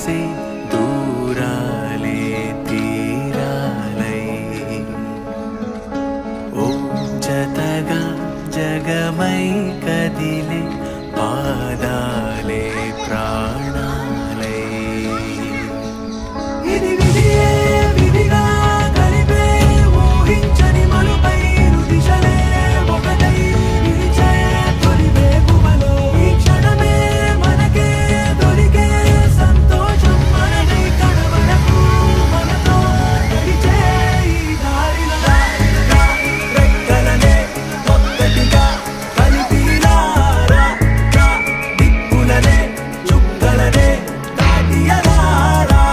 పూసే దూరాలే తీరాలై ఓ జతగా జగమై కదిలే పాదాలే ప్రాణాలై ఇది విధియే విధిగా కలిపే ఊహించని మలుపై దిశలే ఒకటై నిలిచే తొలి వేకువలో ఈ క్షణమే మనకే దొరికే సంతోషం మనదై కడవరకు మనతో నడిచే ఈ దారిలో రెక్కలనే ఒక్కటిగా కలిపినారా దిక్కులనే చుక్కలనే దాటియలారా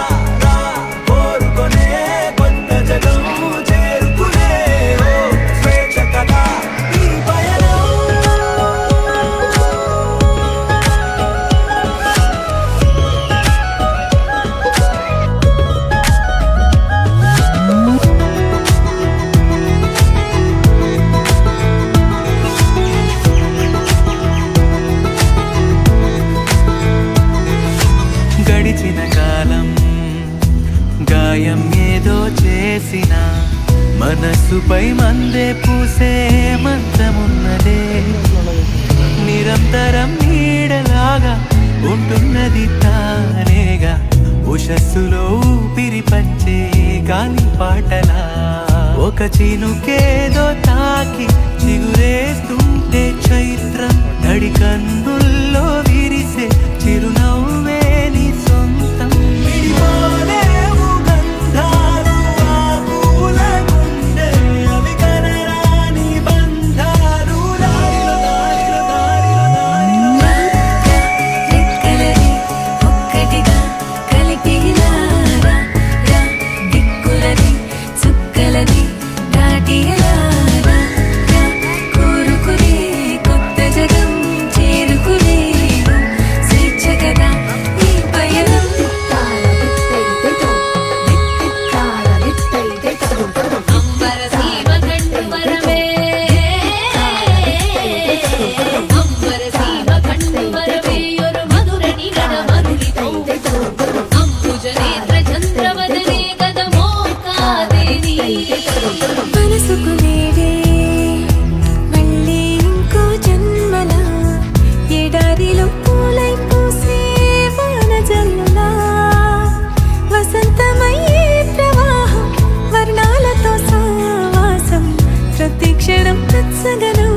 కోరుకొనే కొత్త జగం చేరుకునే ఓ స్వేచ్ఛ కదా ఈ పయనం గడిచిన కాలం గాయం ఏదో చేసిన మనసుపై మందే పూసే మంచమున్నదే నిరంతరం నీడలాగా ఉంటున్నది తానేగా ఉషస్సులో ఊపిరి పంచే గాలి పాటలా ఒక చినుకేదో తాకి చిగురేస్తుంటే చైత్రం తడి కన్నుల్లో విరిసే చిరునవ్వే నీ సొంతం విడిపోలేవు గంధాలు ఆ పూల గుండె అవి కనరాని బంధాలు దారిలో దారిలో దారిలో రెక్కలని ఒక్కటిగా కలిపినారా దిక్కులని చుక్కలని దాటియలారా కోరుకునే కొత్త జగం చేరుకునే స్వేచ్ఛ కదా ఈ పయనం అంబర సీమ కండు వరమే అంబర సీమ కండు వరమే ഒരു മധുരണി ഗണമധുരിതോ అంబుజనేత్ర చంద్రవదనే గదమోకాదేని మనసుకు నేడే మళ్ళీ ఇంకో జన్మల ఎడారిలో పూలై పూసే వాన జల్లులా వసంతమయ్యే ప్రవాహం వర్ణాలతో సావాసం ప్రతి క్షణం తత్సగనం